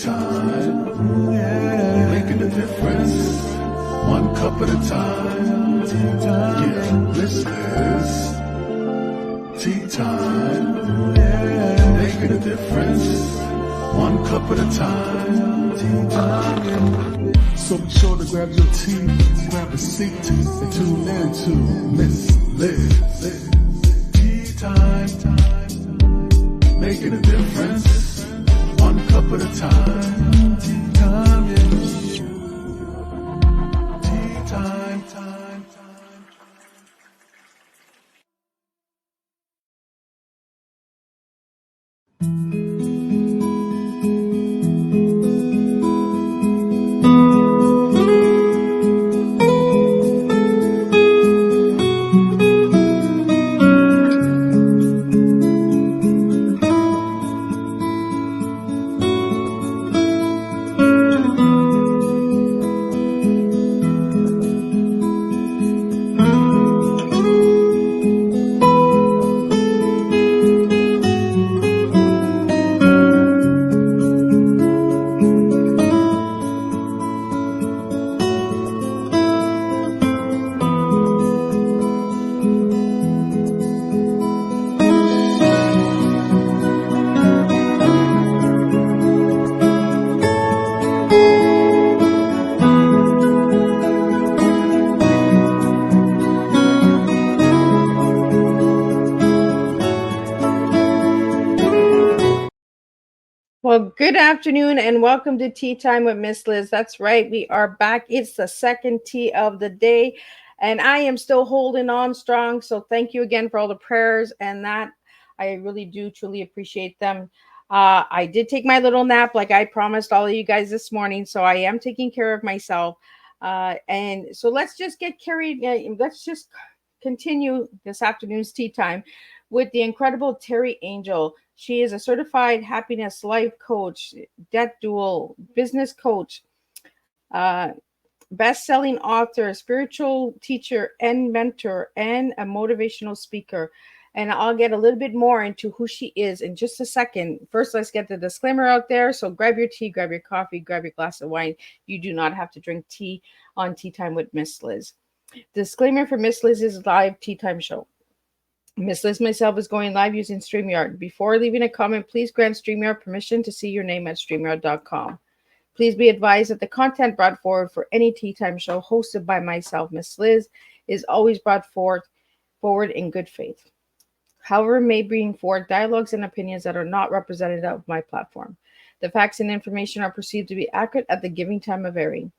time, yeah, making a difference, one cup at a time, yeah, Mrs. Tea time, yeah, making a difference, one cup at a time, tea time. So be sure to grab your tea, grab a seat, and tune in to Miss Liz. Tea time, making a difference, one cup at a time. Tea time, yeah. Tea time, time. Well, good afternoon and welcome to Tea Time with Miss Liz. That's right, we are back. It's the second tea of the day, and I am still holding on strong. So thank you again for all the prayers and that. I really do truly appreciate them. I did take my little nap like I promised all of you guys this morning, so I am taking care of myself. And so let's just get carried. Let's just continue this afternoon's tea time with the incredible Teri Angel. She is a certified happiness life coach, deathdoula, business coach, best-selling author, spiritual teacher and mentor, and a motivational speaker. And I'll get a little bit more into who she is in just a second. First, let's get the disclaimer out there. So grab your tea, grab your coffee, grab your glass of wine. You do not have to drink tea on Tea Time with Miss Liz. Disclaimer for Miss Liz's live tea time show. Miss Liz myself is going live using StreamYard. Before leaving a comment, please grant StreamYard permission to see your name at StreamYard.com. Please be advised that the content brought forward for any tea time show hosted by myself, Miss Liz, is always brought forward in good faith. However, may bring forward dialogues and opinions that are not representative of my platform. The facts and information are perceived to be accurate at the giving time of airing.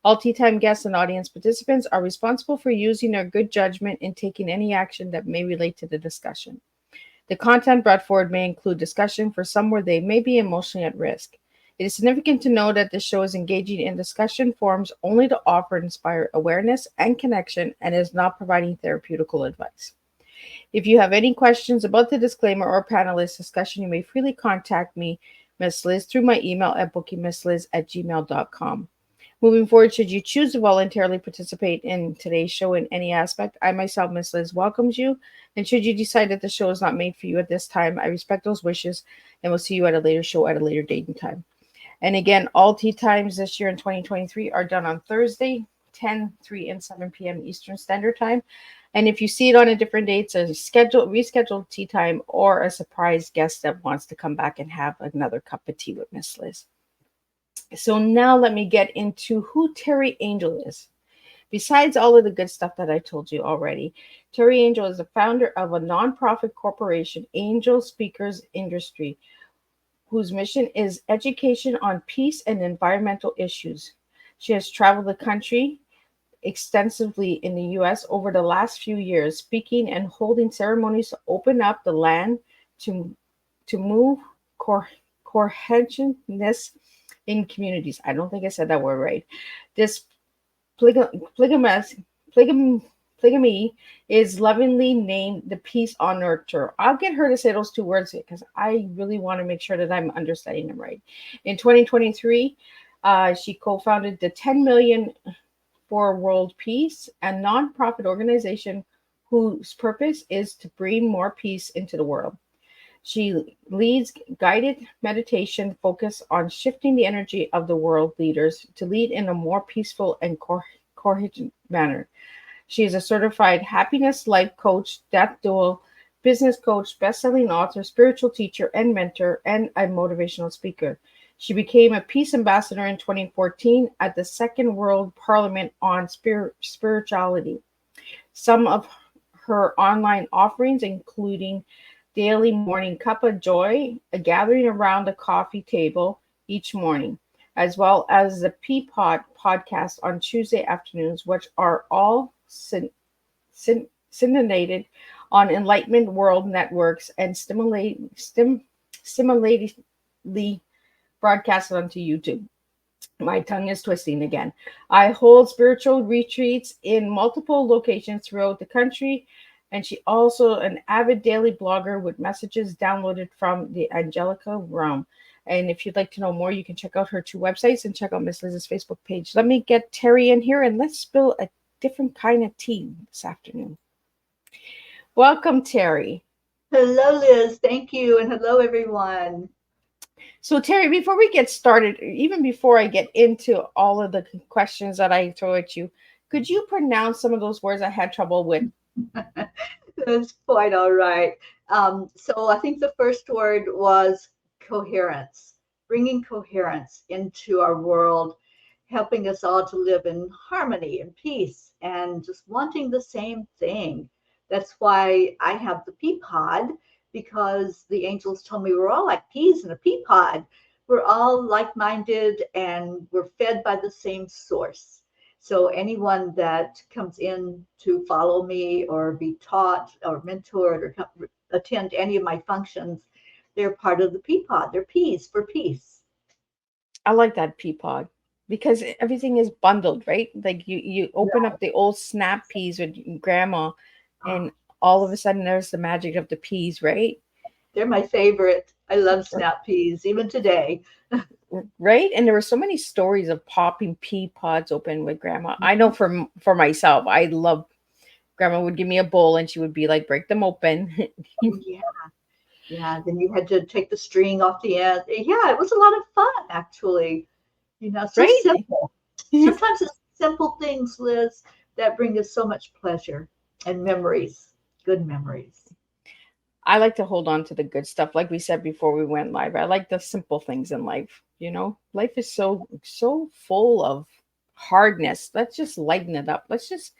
All Tea Time guests and audience participants are responsible for using their good judgment in taking any action that may relate to the discussion. The content brought forward may include discussion for some where they may be emotionally at risk. It is significant to know that this show is engaging in discussion forums only to offer and inspire awareness and connection and is not providing therapeutical advice. If you have any questions about the disclaimer or panelist discussion, you may freely contact me, Miss Liz, through my email at bookingmissliz@gmail.com. Moving forward, should you choose to voluntarily participate in today's show in any aspect, I myself, Miss Liz, welcomes you. And should you decide that the show is not made for you at this time, I respect those wishes and will see you at a later show at a later date and time. And again, all tea times this year in 2023 are done on Thursday, 10, 3, and 7 p.m. Eastern Standard Time. And if you see it on a different date, it's a rescheduled tea time or a surprise guest that wants to come back and have another cup of tea with Miss Liz. So now let me get into who Teri Angel is. Besides all of the good stuff that I told you already, Teri Angel is the founder of a nonprofit corporation, AngelSpeakers Industry, whose mission is education on peace and environmental issues. She has traveled the country extensively in the U.S. over the last few years, speaking and holding ceremonies to open up the land to move cohesiveness in communities. I don't think I said that word right. This polygamy is lovingly named the Peace on Nurture. I'll get her to say those two words because I really want to make sure that I'm understanding them right. In 2023, she co-founded the 10 Million for World Peace, a nonprofit organization whose purpose is to bring more peace into the world. She leads guided meditation focused on shifting the energy of the world leaders to lead in a more peaceful and coherent manner. She is a certified happiness life coach, deathdoula, business coach, best-selling author, spiritual teacher and mentor, and a motivational speaker. She became a peace ambassador in 2014 at the Second World Parliament on Spirituality. Some of her online offerings, including daily morning cup of joy, a gathering around the coffee table each morning, as well as the Peapod podcast on Tuesday afternoons, which are all syndicated on Enlightenment World Networks and stimulatedly broadcasted onto YouTube. My tongue is twisting again. I hold spiritual retreats in multiple locations throughout the country, and she also an avid daily blogger with messages downloaded from the Angelica realm. And if you'd like to know more, you can check out her 2 websites and check out Miss Liz's Facebook page. Let me get Teri in here and let's spill a different kind of tea this afternoon. Welcome, Teri. Hello, Liz. Thank you. And hello, everyone. So, Teri, before we get started, even before I get into all of the questions that I throw at you, could you pronounce some of those words I had trouble with? That's quite all right. So I think the first word was coherence, bringing coherence into our world, helping us all to live in harmony and peace and just wanting the same thing. That's why I have the pea pod, because the angels told me we're all like peas in a pea pod. We're all like-minded and we're fed by the same source. So anyone that comes in to follow me or be taught or mentored or attend any of my functions, they're part of the pea pod. They're peas for peace. I like that pea pod because everything is bundled, right? Like you open up the old snap peas with grandma and all of a sudden there's the magic of the peas, right? They're my favorite. I love snap peas, even today. Right? And there were so many stories of popping pea pods open with grandma. I know for myself, I love grandma would give me a bowl and she would be like, break them open. Yeah. Yeah. Then you had to take the string off the end. Yeah, it was a lot of fun, actually. So right? simple. Sometimes it's simple things, Liz, that bring us so much pleasure and memories, good memories. I like to hold on to the good stuff. Like we said before we went live, I like the simple things in life. Life is so full of hardness. Let's just lighten it up. Let's just,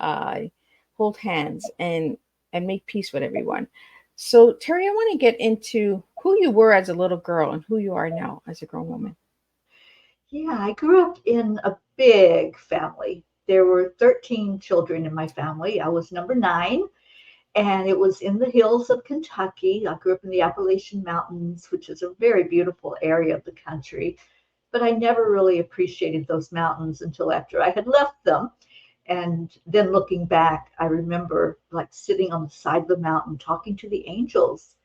hold hands and make peace with everyone. So, Teri, I want to get into who you were as a little girl and who you are now as a grown woman. Yeah, I grew up in a big family. There were 13 children in my family. I was number 9. And it was in the hills of Kentucky. I grew up in the Appalachian Mountains, which is a very beautiful area of the country. But I never really appreciated those mountains until after I had left them. And then looking back, I remember like sitting on the side of the mountain talking to the angels.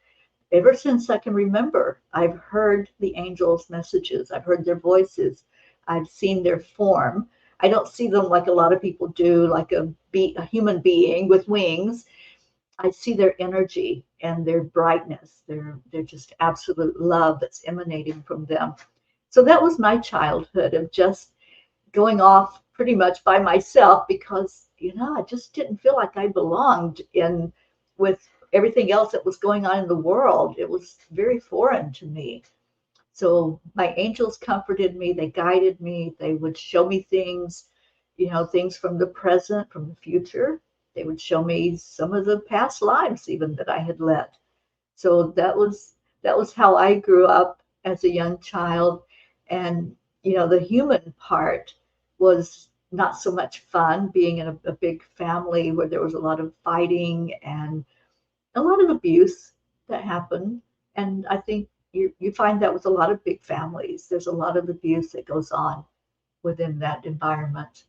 Ever since I can remember, I've heard the angels' messages. I've heard their voices. I've seen their form. I don't see them like a lot of people do, like a human being with wings. I see their energy and their brightness. They're just absolute love that's emanating from them. So that was my childhood of just going off pretty much by myself because, I just didn't feel like I belonged in with everything else that was going on in the world. It was very foreign to me. So my angels comforted me. They guided me. They would show me things, things from the present, from the future. They would show me some of the past lives even that I had led. So that was how I grew up as a young child. And, the human part was not so much fun being in a big family where there was a lot of fighting and a lot of abuse that happened. And I think you find that with a lot of big families. There's a lot of abuse that goes on within that environment.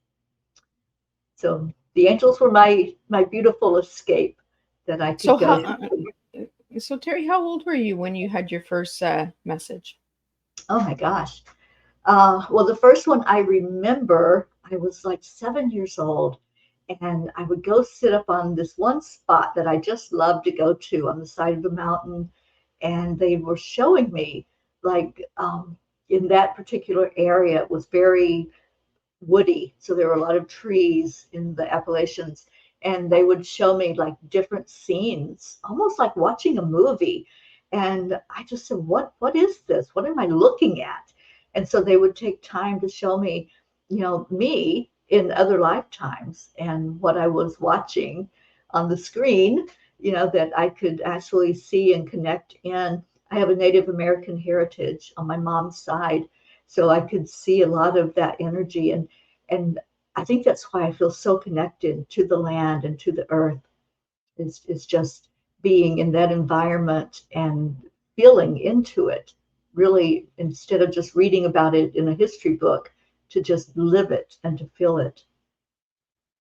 So the angels were my beautiful escape that I could go to. So Teri, how old were you when you had your first message? Oh my gosh. Well, the first one I remember, I was like 7 years old, And I would go sit up on this one spot that I just loved to go to on the side of the mountain. And they were showing me, like, in that particular area, it was very woody. So there were a lot of trees in the Appalachians. And they would show me like different scenes, almost like watching a movie. And I just said, what is this? What am I looking at? And so they would take time to show me, me in other lifetimes and what I was watching on the screen, that I could actually see and connect in. I have a Native American heritage on my mom's side, so I could see a lot of that energy. And I think that's why I feel so connected to the land and to the earth. Is just being in that environment and feeling into it, really, instead of just reading about it in a history book, to just live it and to feel it.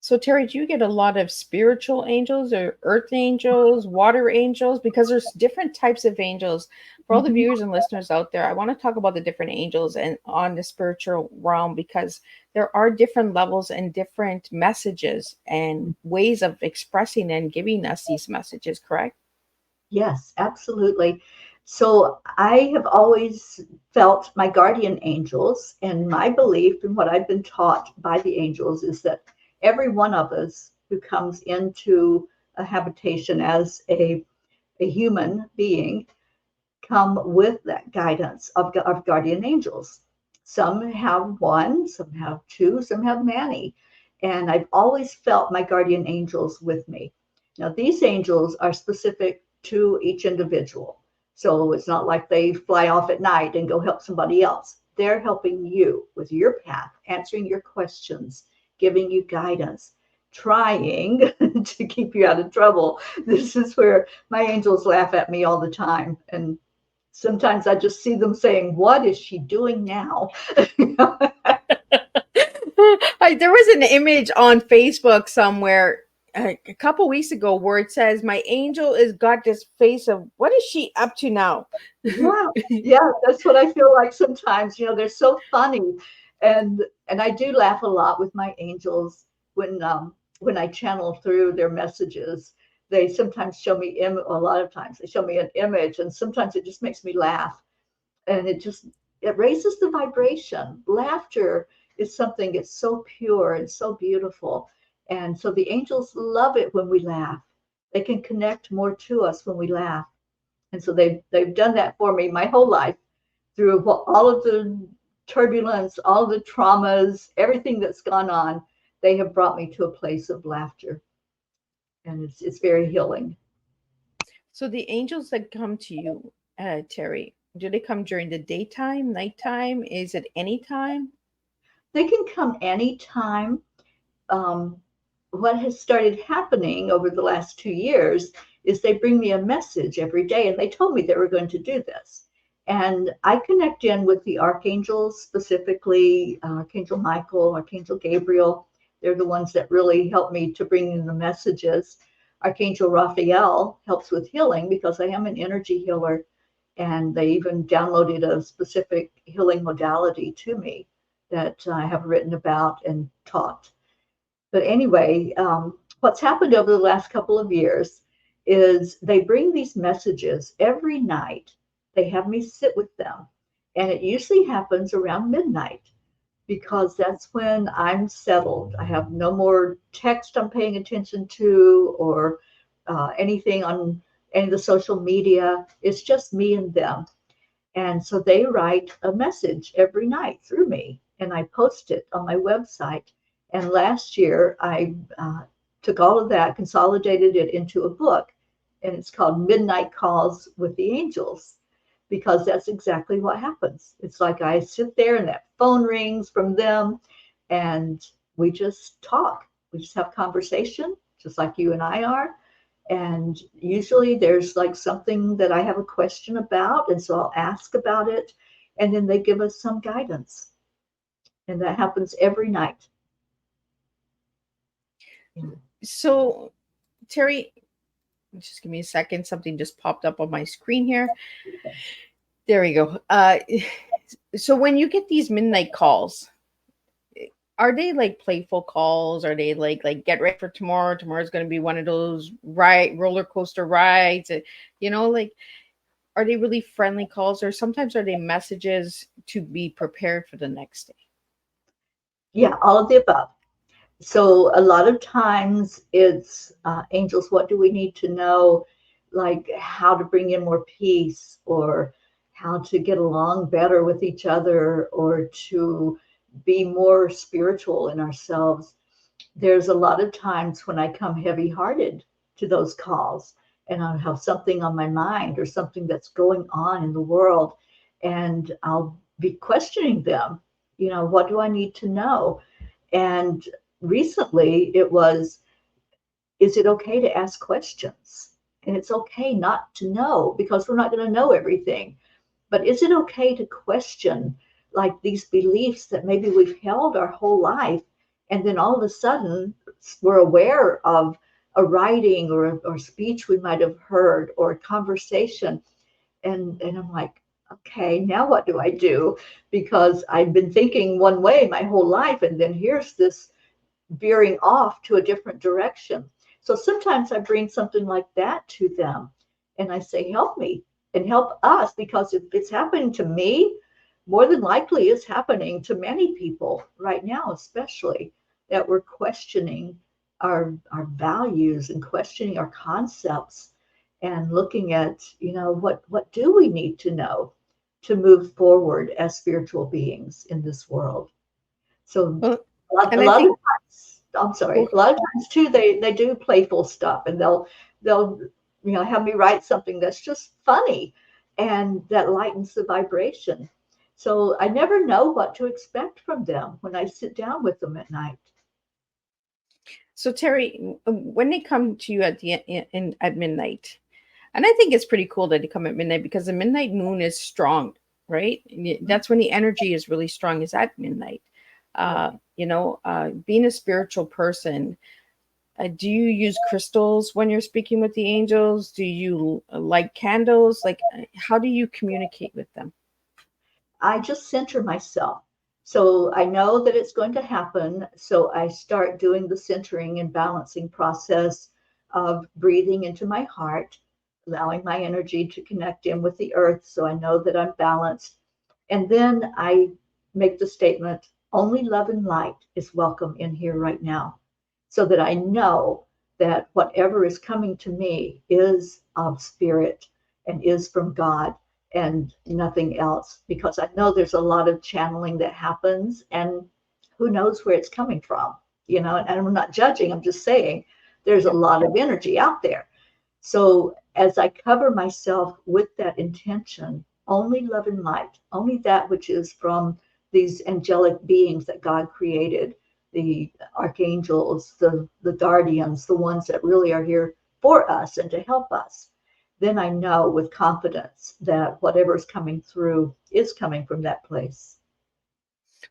So, Teri, do you get a lot of spiritual angels or earth angels, water angels? Because there's different types of angels. For all the viewers and listeners out there, I want to talk about the different angels and on the spiritual realm, because there are different levels and different messages and ways of expressing and giving us these messages, correct? Yes, absolutely. So I have always felt my guardian angels, and my belief and what I've been taught by the angels is that every one of us who comes into a habitation as a human being come with that guidance of guardian angels. Some have one, some have two, some have many. And I've always felt my guardian angels with me. Now, these angels are specific to each individual. So it's not like they fly off at night and go help somebody else. They're helping you with your path, answering your questions, giving you guidance, trying to keep you out of trouble. This is where my angels laugh at me all the time. And sometimes I just see them saying, "What is she doing now?" There was an image on Facebook somewhere a couple weeks ago where it says, "My angel is got this face of what is she up to now?" Yeah, that's what I feel like sometimes. They're so funny, and I do laugh a lot with my angels when I channel through their messages. They sometimes show me a lot of times they show me an image, and sometimes it just makes me laugh, and it raises the vibration. Laughter is something that's so pure and so beautiful, and so the angels love it when we laugh. They can connect more to us when we laugh, and so they've done that for me my whole life through all of the turbulence, all the traumas, everything that's gone on. They have brought me to a place of laughter, and it's very healing. So the angels that come to you, Teri, do they come during the daytime, nighttime? Is it anytime? They can come anytime. What has started happening over the last 2 years is they bring me a message every day, and they told me they were going to do this. And I connect in with the archangels, specifically Archangel Michael, Archangel Gabriel. They're the ones that really help me to bring in the messages. Archangel Raphael helps with healing because I am an energy healer, and they even downloaded a specific healing modality to me that I have written about and taught. But anyway, what's happened over the last couple of years is they bring these messages every night. They have me sit with them. And it usually happens around midnight because that's when I'm settled. I have no more text I'm paying attention to or anything on any of the social media. It's just me and them. And so they write a message every night through me, and I post it on my website. And last year, I took all of that, consolidated it into a book, and it's called Midnight Calls with the Angels, because that's exactly what happens. It's like I sit there and that phone rings from them, and we just talk. We just have conversation, just like you and I are. And usually there's like something that I have a question about, and so I'll ask about it, and then they give us some guidance. And that happens every night. So, Teri, just give me a second. Something just popped up on my screen here. There we go. So when you get these midnight calls, Are they like playful calls? Are they like get ready for tomorrow? Tomorrow's going to be one of those roller coaster rides. Like, are they really friendly calls, or sometimes are they messages to be prepared for the next day? Yeah, all of the above. So a lot of times it's angels, what do we need to know? Like how to bring in more peace, or how to get along better with each other, or to be more spiritual in ourselves. There's a lot of times when I come heavy hearted to those calls, and I'll have something on my mind or something that's going on in the world, and I'll be questioning them. What do I need to know? And recently it was, is it okay to ask questions? And it's okay not to know, because we're not going to know everything. But is it okay to question, like, these beliefs that maybe we've held our whole life, and then all of a sudden we're aware of a writing or speech we might have heard, or a conversation, and I'm like, okay, now what do I do? Because I've been thinking one way my whole life, and then here's this veering off to a different direction. So sometimes I bring something like that to them, and I say, help me and help us, because if it's happening to me, more than likely it's happening to many people right now, especially that we're questioning our values and questioning our concepts, and looking at, what do we need to know to move forward as spiritual beings in this world. So Well, a and I lot of think, times, I'm sorry, oh, a lot of times too, they do playful stuff, and they'll have me write something that's just funny, and that lightens the vibration. So I never know what to expect from them when I sit down with them at night. so Teri, when they come to you at midnight, and I think it's pretty cool that they come at midnight, because the midnight moon is strong, right? That's when the energy is really strong, is at midnight. Right. Being a spiritual person, do you use crystals when you're speaking with the angels? Do you light candles? Like, how do you communicate with them? I just center myself. So I know that it's going to happen. So I start doing the centering and balancing process of breathing into my heart, allowing my energy to connect in with the earth, so I know that I'm balanced. And then I make the statement, only love and light is welcome in here right now, so that I know that whatever is coming to me is of spirit and is from God and nothing else, because I know there's a lot of channeling that happens, and who knows where it's coming from, and I'm not judging, I'm just saying there's a Yeah. lot of energy out there. So as I cover myself with that intention, only love and light, only that which is from these angelic beings that God created, the archangels, the guardians, the ones that really are here for us and to help us, then I know with confidence that whatever is coming through is coming from that place.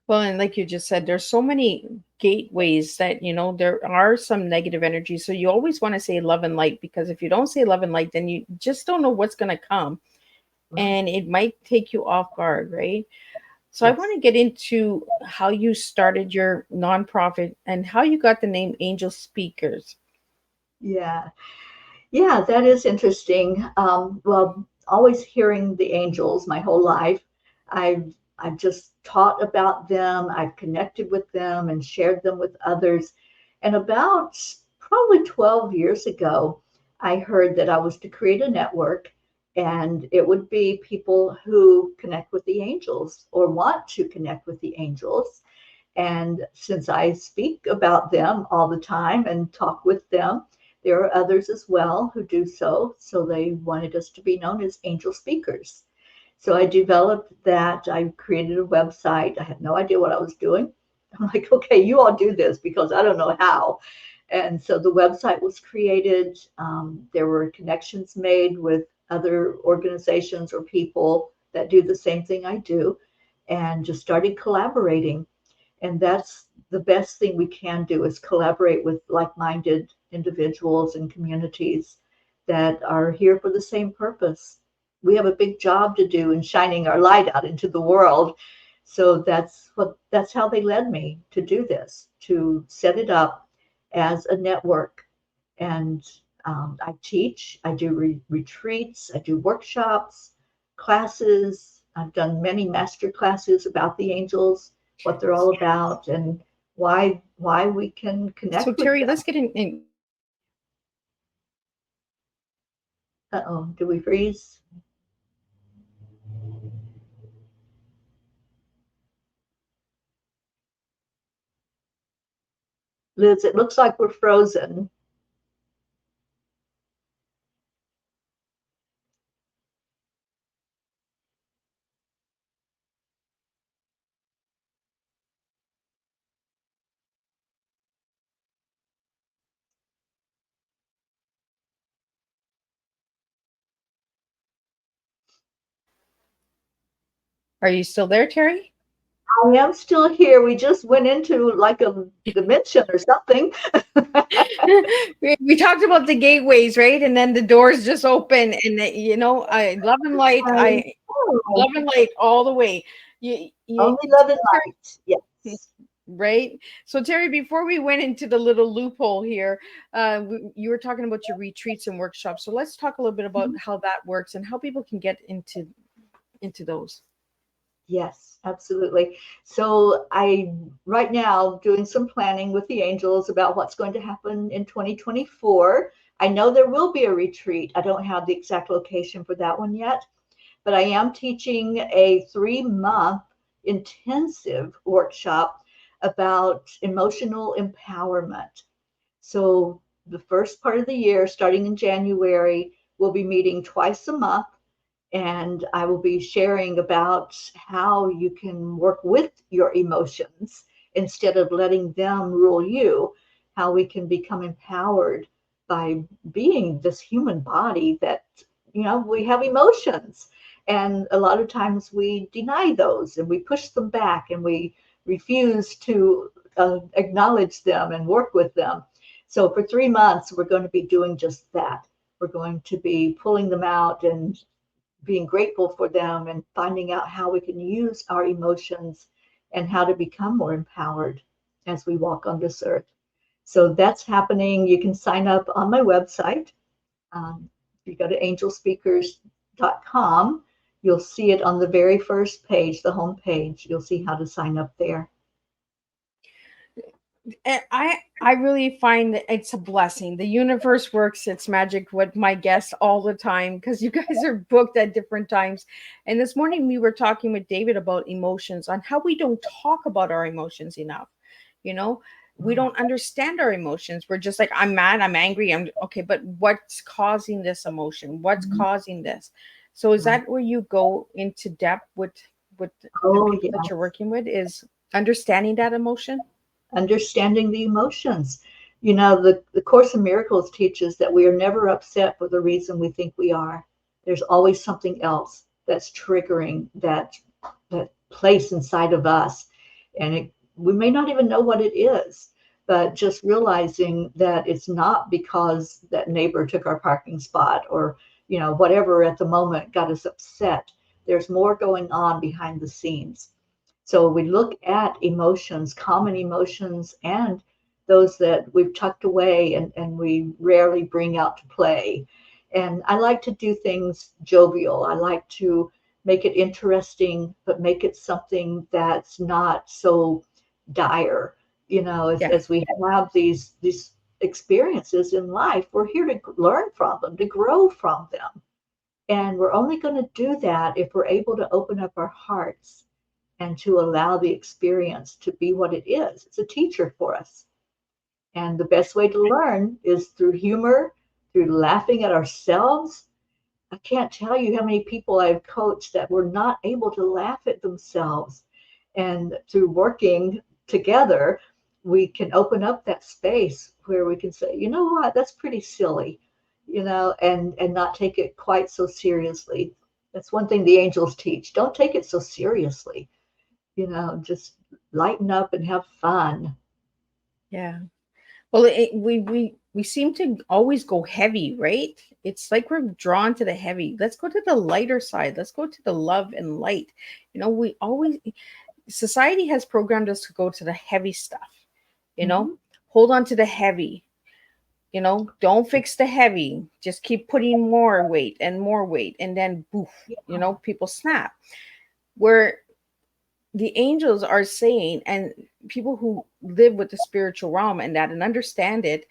Well, and like you just said, there's so many gateways that, there are some negative energy. So you always want to say love and light, because if you don't say love and light, then you just don't know what's going to come, Right. and it might take you off guard, right? So I Yes. want to get into how you started your nonprofit and how you got the name Angel Speakers. Yeah. Yeah, that is interesting. Well, always hearing the angels my whole life, I've just taught about them. I've connected with them and shared them with others. And about probably 12 years ago, I heard that I was to create a network, and it would be people who connect with the angels or want to connect with the angels. And since I speak about them all the time and talk with them, there are others as well who do so. So they wanted us to be known as Angel Speakers. So I developed that. I created a website. I had no idea what I was doing. I'm like, okay, you all do this, because I don't know how. And so the website was created. There were connections made with other organizations or people that do the same thing I do, and just started collaborating. And that's the best thing we can do, is collaborate with like-minded individuals and communities that are here for the same purpose. We have a big job to do in shining our light out into the world, So that's how they led me to do this, to set it up as a network. And I teach, I do retreats, I do workshops, classes. I've done many master classes about the angels, what they're all about, and why we can connect So with Teri, them. let's get in. Uh-oh, did we freeze? Liz, it looks like we're frozen. Are you still there, Teri? I am still here. We just went into like a dimension or something. We talked about the gateways, right? And then the doors just open, and I love and light. I love and light all the way. Only love and light. Yes. Right. So Teri, before we went into the little loophole here, you were talking about your retreats and workshops. So let's talk a little bit about how that works and how people can get into those. Yes, absolutely. So I right now doing some planning with the angels about what's going to happen in 2024. I know there will be a retreat. I don't have the exact location for that one yet, but I am teaching a 3-month intensive workshop about emotional empowerment. So the first part of the year, starting in January, we'll be meeting twice a month, and I will be sharing about how you can work with your emotions instead of letting them rule you, how we can become empowered by being this human body that, we have emotions. And a lot of times we deny those and we push them back and we refuse to acknowledge them and work with them. So for 3 months, we're going to be doing just that. We're going to be pulling them out and being grateful for them and finding out how we can use our emotions and how to become more empowered as we walk on this earth. So that's happening. You can sign up on my website. If you go to angelspeakers.com, you'll see it on the very first page, the home page. You'll see how to sign up there. And I really find that it's a blessing. The universe works its magic with my guests all the time because you guys are booked at different times. And this morning we were talking with David about emotions, on how we don't talk about our emotions enough. We don't understand our emotions. We're just like, I'm mad, I'm angry, I'm okay, but what's causing this emotion? What's causing this? So is that where you go into depth with the people that you're working with, is understanding that emotion? Understanding the emotions. The Course in Miracles teaches that we are never upset for the reason we think we are. There's always something else that's triggering that place inside of us. And we may not even know what it is, but just realizing that it's not because that neighbor took our parking spot or, whatever at the moment got us upset. There's more going on behind the scenes. So we look at emotions, common emotions, and those that we've tucked away and we rarely bring out to play. And I like to do things jovial. I like to make it interesting, but make it something that's not so dire. As we have these experiences in life, we're here to learn from them, to grow from them. And we're only going to do that if we're able to open up our hearts and to allow the experience to be what it is. It's a teacher for us. And the best way to learn is through humor, through laughing at ourselves. I can't tell you how many people I've coached that were not able to laugh at themselves. And through working together, we can open up that space where we can say, you know what, that's pretty silly, and not take it quite so seriously. That's one thing the angels teach. Don't take it so seriously. Just lighten up and have fun. Yeah. Well, we seem to always go heavy, right? It's like we're drawn to the heavy. Let's go to the lighter side. Let's go to the love and light. We always, society has programmed us to go to the heavy stuff, you know, Mhm. hold on to the heavy, you know, don't fix the heavy, just keep putting more weight and more weight. And then, boof, Yeah. you know, people snap. Where the angels are saying, and people who live with the spiritual realm and that and understand it,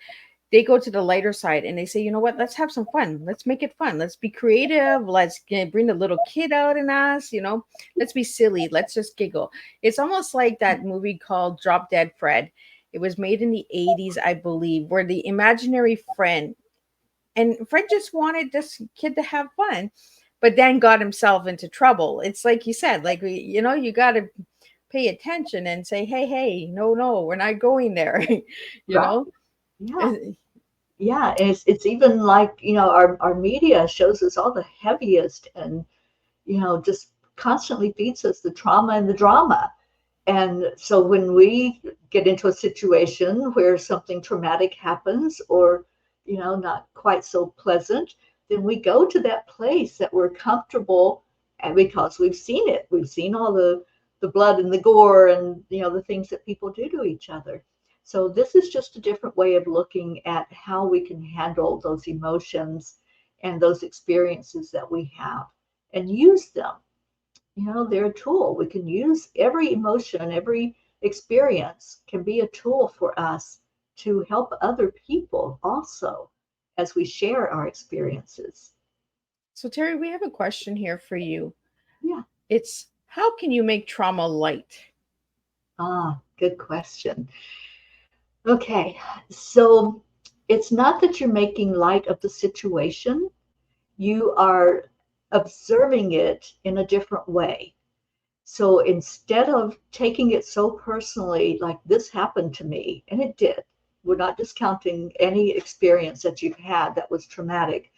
they go to the lighter side and they say, you know what, let's have some fun. Let's make it fun. Let's be creative. Let's bring the little kid out in us, you know, let's be silly. Let's just giggle. It's almost like that movie called Drop Dead Fred. It was made in the 80s, I believe, where the imaginary friend, and Fred just wanted this kid to have fun, but then got himself into trouble. It's like you said, like, you know, you got to pay attention and say, hey, hey, no, no, we're not going there, you Right. know? Yeah. Yeah. And it's even like, our media shows us all the heaviest and, just constantly feeds us the trauma and the drama. And so when we get into a situation where something traumatic happens or, not quite so pleasant, then we go to that place that we're comfortable and because we've seen it. We've seen all the blood and the gore and, the things that people do to each other. So this is just a different way of looking at how we can handle those emotions and those experiences that we have and use them. They're a tool. We can use every emotion, every experience can be a tool for us to help other people also as we share our experiences. So, Terry, we have a question here for you. Yeah. It's, how can you make trauma light? Good question. Okay. So it's not that you're making light of the situation, you are observing it in a different way. So instead of taking it so personally, like this happened to me, and it did, we're not discounting any experience that you've had that was traumatic,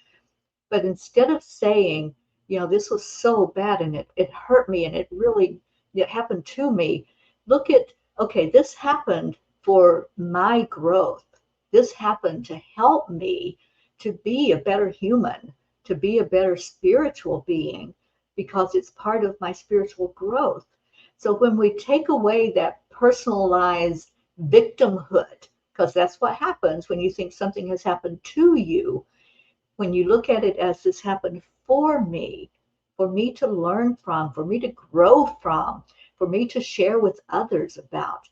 but instead of saying, this was so bad and it hurt me and it happened to me, look at, okay, this happened for my growth. This happened to help me to be a better human, to be a better spiritual being, because it's part of my spiritual growth. So when we take away that personalized victimhood, because that's what happens when you think something has happened to you, when you look at it as this happened for me to learn from, for me to grow from, for me to share with others about,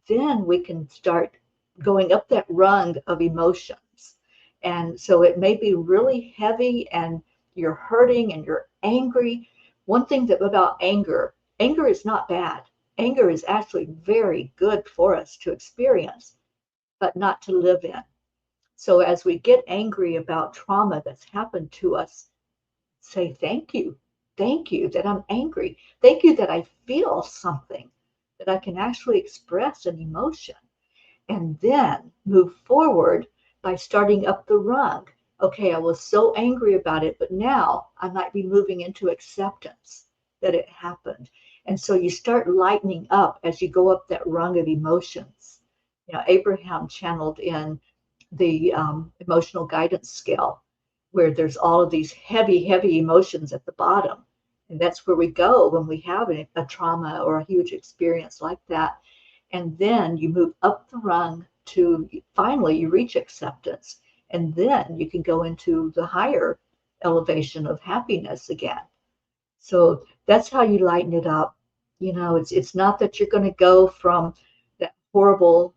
then we can start going up that rung of emotions. And so it may be really heavy and you're hurting and you're angry. One thing that about anger is not bad. Anger is actually very good for us to experience, but not to live in. So as we get angry about trauma that's happened to us, say thank you. Thank you that I'm angry. Thank you that I feel something, that I can actually express an emotion. And then move forward by starting up the rung. Okay, I was so angry about it, but now I might be moving into acceptance that it happened. And so you start lightening up as you go up that rung of emotions. Abraham channeled in the emotional guidance scale, where there's all of these heavy, heavy emotions at the bottom. And that's where we go when we have a trauma or a huge experience like that. And then you move up the rung to finally you reach acceptance. And then you can go into the higher elevation of happiness again. So that's how you lighten it up. It's not that you're going to go from that horrible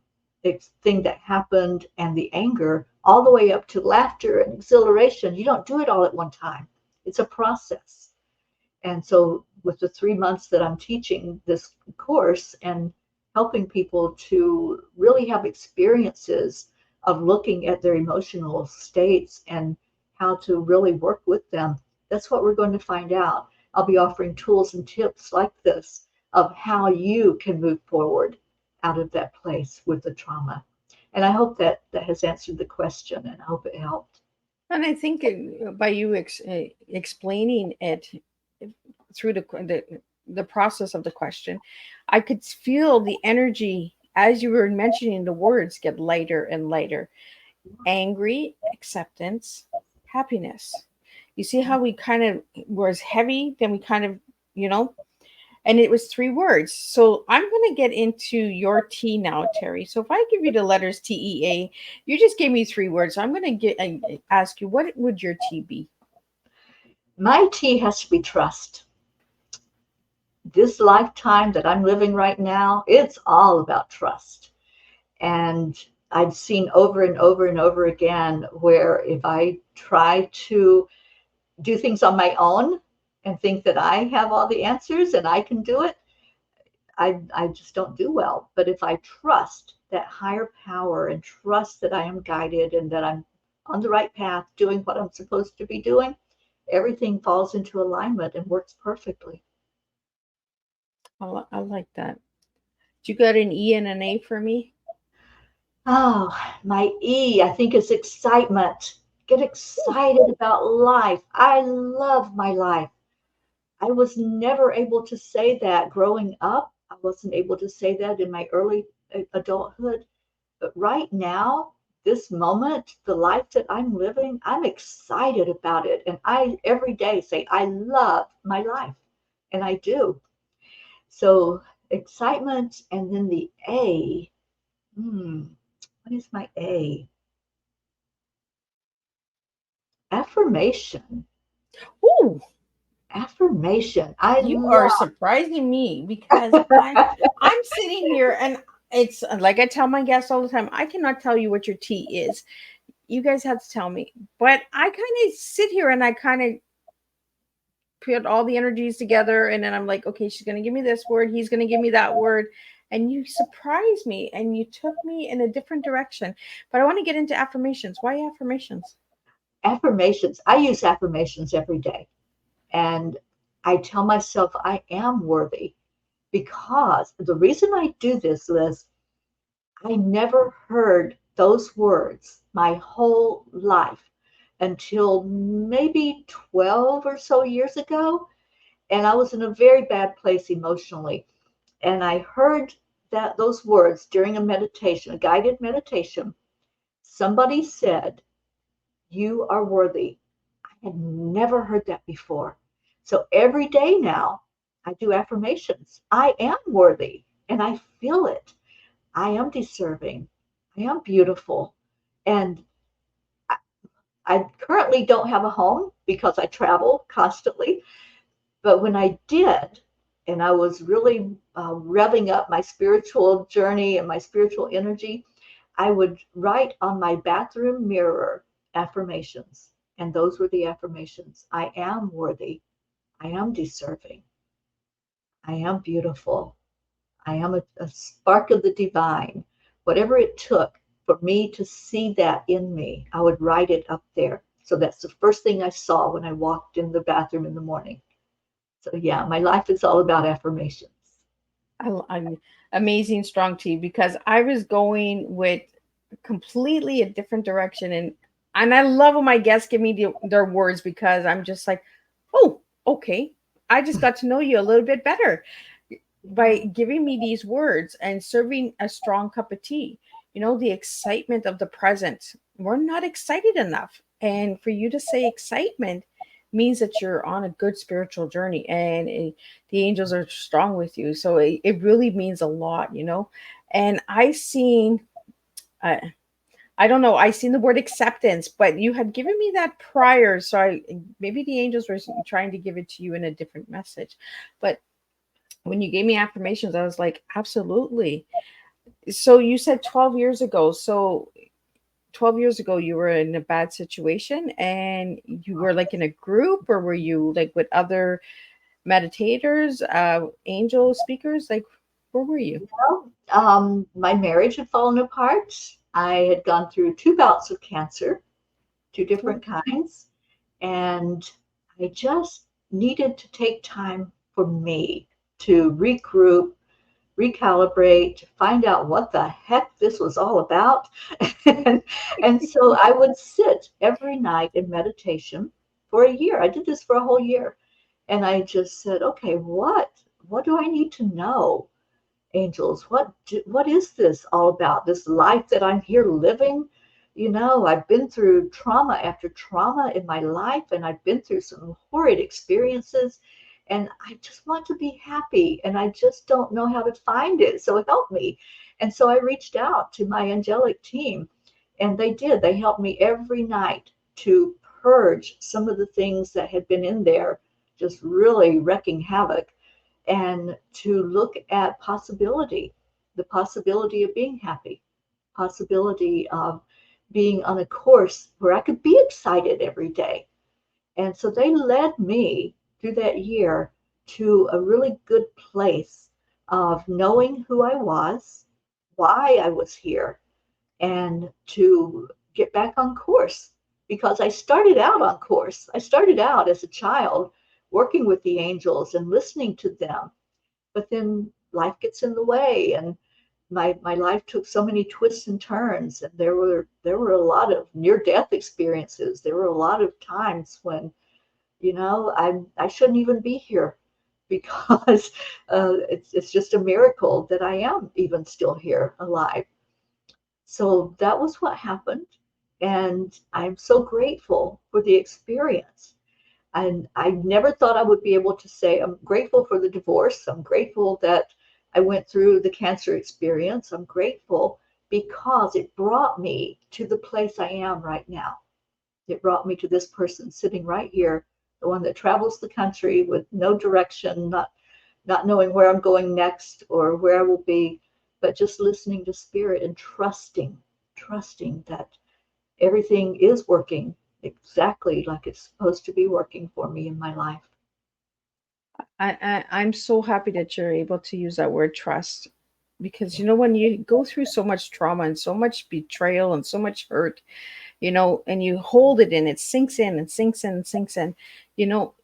thing that happened and the anger all the way up to laughter and exhilaration. You don't do it all at one time. It's a process. And so with the 3 months that I'm teaching this course and helping people to really have experiences of looking at their emotional states and how to really work with them, that's what we're going to find out. I'll be offering tools and tips like this of how you can move forward out of that place with the trauma. And I hope that that has answered the question, and I hope it helped. And I think by you explaining it through the process of the question, I could feel the energy as you were mentioning the words get lighter and lighter. Angry, acceptance, happiness. You see how we kind of was heavy, then we kind of, you know, And it was 3 words. So I'm going to get into your T now, Teri. So if I give you the letters TEA, you just gave me 3 words. So I'm going to ask you, what would your T be? My T has to be trust. This lifetime that I'm living right now, it's all about trust. And I've seen over and over and over again where if I try to do things on my own and think that I have all the answers and I can do it, I just don't do well. But if I trust that higher power and trust that I am guided and that I'm on the right path doing what I'm supposed to be doing, everything falls into alignment and works perfectly. I like that. You got an E and an A for me? Oh, my E, I think is excitement. Get excited about life. I love my life. I was never able to say that growing up. I wasn't able to say that in my early adulthood. But right now, this moment, the life that I'm living, I'm excited about it. And I every day say, I love my life. And I do. So excitement, and then the A. What is my A? Affirmation. Ooh, Affirmation. I you are love. surprising me because I'm sitting here and it's like I tell my guests all the time, I cannot tell you what your T is. You guys have to tell me. But I kind of sit here and I kind of put all the energies together and then I'm like, okay, she's going to give me this word, he's going to give me that word, and you surprised me and you took me in a different direction. But I want to get into affirmations. Why affirmations? Affirmations. I use affirmations every day. And I tell myself I am worthy, because the reason I do this, Liz, I never heard those words my whole life until maybe 12 or so years ago. And I was in a very bad place emotionally. And I heard those words during a meditation, a guided meditation. Somebody said, "You are worthy." I had never heard that before. So every day now, I do affirmations. I am worthy and I feel it. I am deserving. I am beautiful. And I currently don't have a home because I travel constantly. But when I did, and I was really revving up my spiritual journey and my spiritual energy, I would write on my bathroom mirror affirmations. And those were the affirmations. I am worthy. I am deserving. I am beautiful. I am a spark of the divine. Whatever it took for me to see that in me, I would write it up there. So that's the first thing I saw when I walked in the bathroom in the morning. So yeah, my life is all about affirmations. I'm amazing strong T, because I was going with completely a different direction, and I love when my guests give me their words, because I'm just like, oh, okay, I just got to know you a little bit better by giving me these words and serving a strong cup of tea. You know, the excitement of the present. We're not excited enough, and for you to say excitement means that you're on a good spiritual journey, and the angels are strong with you. So it really means a lot, you know. And uh, I don't know, I seen the word acceptance, but you had given me that prior, so maybe the angels were trying to give it to you in a different message. But when you gave me affirmations, I was like, absolutely. So you said 12 years ago. So 12 years ago, you were in a bad situation and you were like in a group, or were you like with other meditators, angel speakers? Like, where were you? Well, my marriage had fallen apart. I had gone through 2 bouts of cancer, 2 different kinds, and I just needed to take time for me to regroup, recalibrate, find out what the heck this was all about. and so I would sit every night in meditation for a year. I did this for a whole year. And I just said, okay, what do I need to know? Angels, what is this all about? This life that I'm here living? You know, I've been through trauma after trauma in my life, and I've been through some horrid experiences. and I just want to be happy, and I just don't know how to find it. So help me. And so I reached out to my angelic team, and they did. They helped me every night to purge some of the things that had been in there, just really wreaking havoc, and to look at possibility, the possibility of being happy, possibility of being on a course where I could be excited every day. And so they led me through that year to a really good place of knowing who I was, why I was here, and to get back on course, because I started out on course. I started out as a child working with the angels and listening to them, but then life gets in the way, and my life took so many twists and turns, and there were a lot of near death experiences. There were a lot of times when, I shouldn't even be here, because it's just a miracle that I am even still here alive. So that was what happened. And I'm so grateful for the experience. And I never thought I would be able to say, I'm grateful for the divorce. I'm grateful that I went through the cancer experience. I'm grateful because it brought me to the place I am right now. It brought me to this person sitting right here, the one that travels the country with no direction, not knowing where I'm going next or where I will be, but just listening to spirit and trusting that everything is working exactly like it's supposed to be working for me in my life. I'm so happy that you're able to use that word trust, because when you go through so much trauma and so much betrayal and so much hurt, and you hold it in, it sinks in and sinks in and sinks in.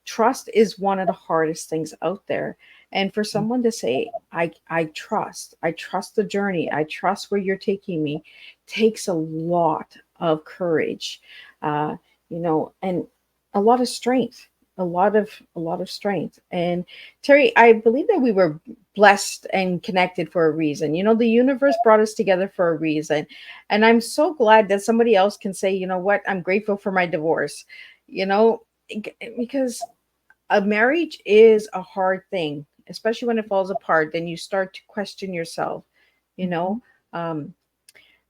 Trust is one of the hardest things out there. And for someone to say, I trust the journey, I trust where you're taking me, takes a lot of courage, and a lot of strength, a lot of strength. And Teri, I believe that we were blessed and connected for a reason. The universe brought us together for a reason. And I'm so glad that somebody else can say, what, I'm grateful for my divorce, because a marriage is a hard thing, especially when it falls apart. Then you start to question yourself, um,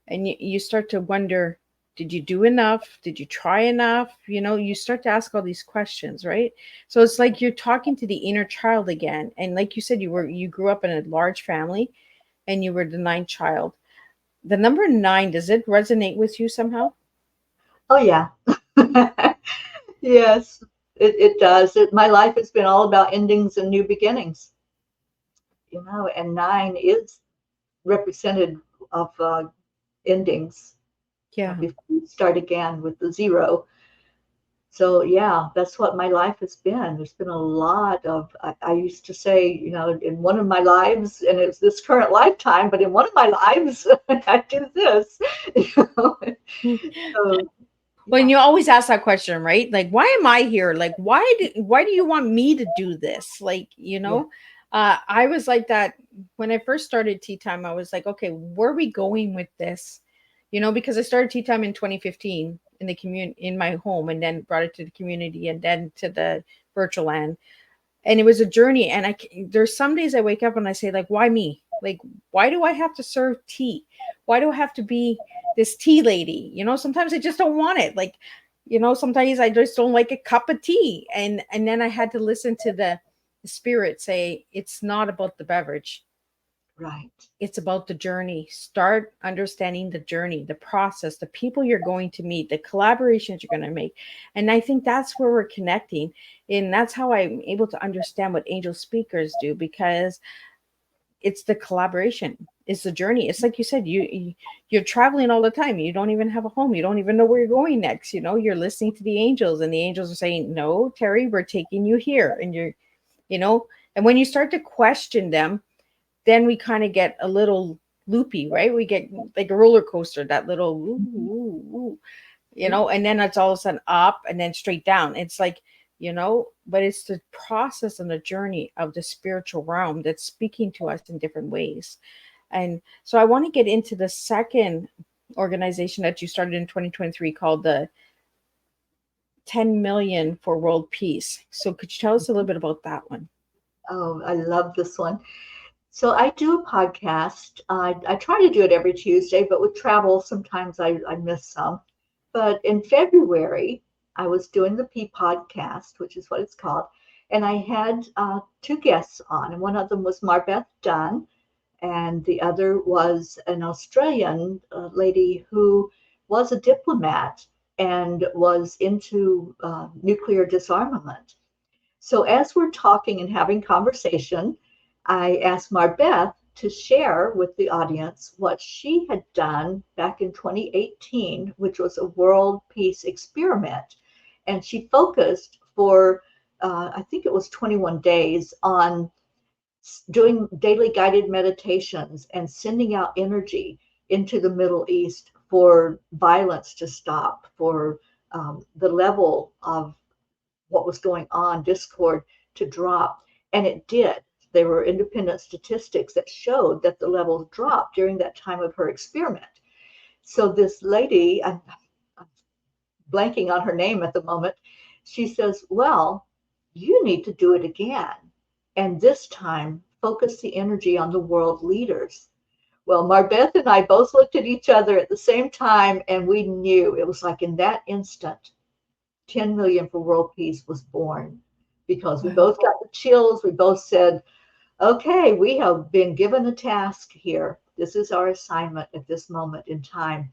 and you start to wonder, did you do enough? Did you try enough? You start to ask all these questions, right? So it's like you're talking to the inner child again. And like you said, you grew up in a large family and you were the ninth child. The number 9, does it resonate with you somehow? Oh, yeah. Yes, it does. My life has been all about endings and new beginnings, and 9 is represented of endings. Yeah. Before we start again with the 0. So yeah, that's what my life has been. There's been a lot of, I used to say, in one of my lives, and it's this current lifetime, but in one of my lives, I do this. So, Well, and yeah, you always ask that question, right? Like, why am I here? Like, why do you want me to do this? Like, yeah, I was like that when I first started Tea Time. I was like, okay, where are we going with this? Because I started Tea Time in 2015 in the in my home, and then brought it to the community, and then to the virtual land. And it was a journey. And there's some days I wake up and I say, like, why me? Like, why do I have to serve tea? Why do I have to be this tea lady? Sometimes I just don't want it. Like, sometimes I just don't like a cup of tea. And then I had to listen to the spirit say, it's not about the beverage. right. It's about the journey. Start understanding the journey, the process, the people you're going to meet, the collaborations you're going to make. And I think that's where we're connecting. And that's how I'm able to understand what angel speakers do, because it's the collaboration. It's the journey. It's like you said, you're traveling all the time. You don't even have a home. You don't even know where you're going next. You're listening to the angels, and the angels are saying, no, Teri, we're taking you here. And and when you start to question them, then we kind of get a little loopy, right? We get like a roller coaster, that little Yeah, and then it's all of a sudden up and then straight down. It's like, but it's the process and the journey of the spiritual realm that's speaking to us in different ways. And so I want to get into the second organization that you started in 2023 called the 10 million for world peace. So could you tell us a little bit about that one? Oh, I love this one. So I do a podcast. I try to do it every Tuesday, but with travel, sometimes I miss some. But in February, I was doing the P podcast, which is what it's called. And I had two guests on, and one of them was Marbeth Dunn, and the other was an Australian lady who was a diplomat and was into nuclear disarmament. So as we're talking and having conversation, I asked Marbeth to share with the audience what she had done back in 2018, which was a world peace experiment. And she focused for, I think it was 21 days, on doing daily guided meditations and sending out energy into the Middle East for violence to stop, for the level of what was going on, discord, to drop. And it did. There were independent statistics that showed that the levels dropped during that time of her experiment. So this lady, I'm blanking on her name at the moment, she says, well, you need to do it again. And this time, focus the energy on the world leaders. Well, Marbeth and I both looked at each other at the same time, and we knew it was like in that instant, 10 million for world peace was born, because we both got the chills. We both said, okay, we have been given a task here. This is our assignment at this moment in time.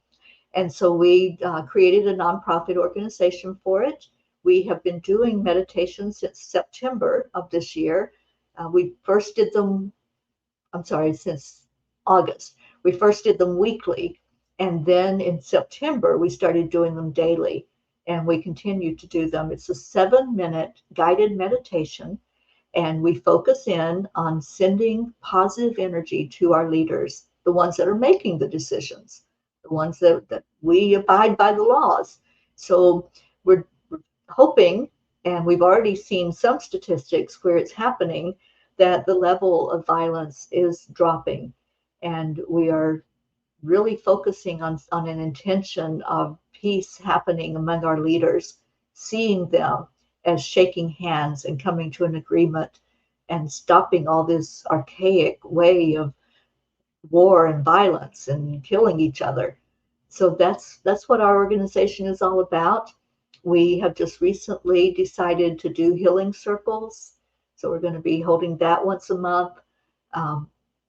And so we created a nonprofit organization for it. We have been doing meditation since September of this year. We first did them, since August. We first did them weekly. And then in September, we started doing them daily. And we continue to do them. It's a 7-minute guided meditation. And we focus in on sending positive energy to our leaders, the ones that are making the decisions, the ones that we abide by the laws. So we're hoping, and we've already seen some statistics where it's happening, that the level of violence is dropping. And we are really focusing on an intention of peace happening among our leaders, seeing them as shaking hands and coming to an agreement and stopping all this archaic way of war and violence and killing each other. So that's what our organization is all about. We have just recently decided to do healing circles. So we're going to be holding that once a month.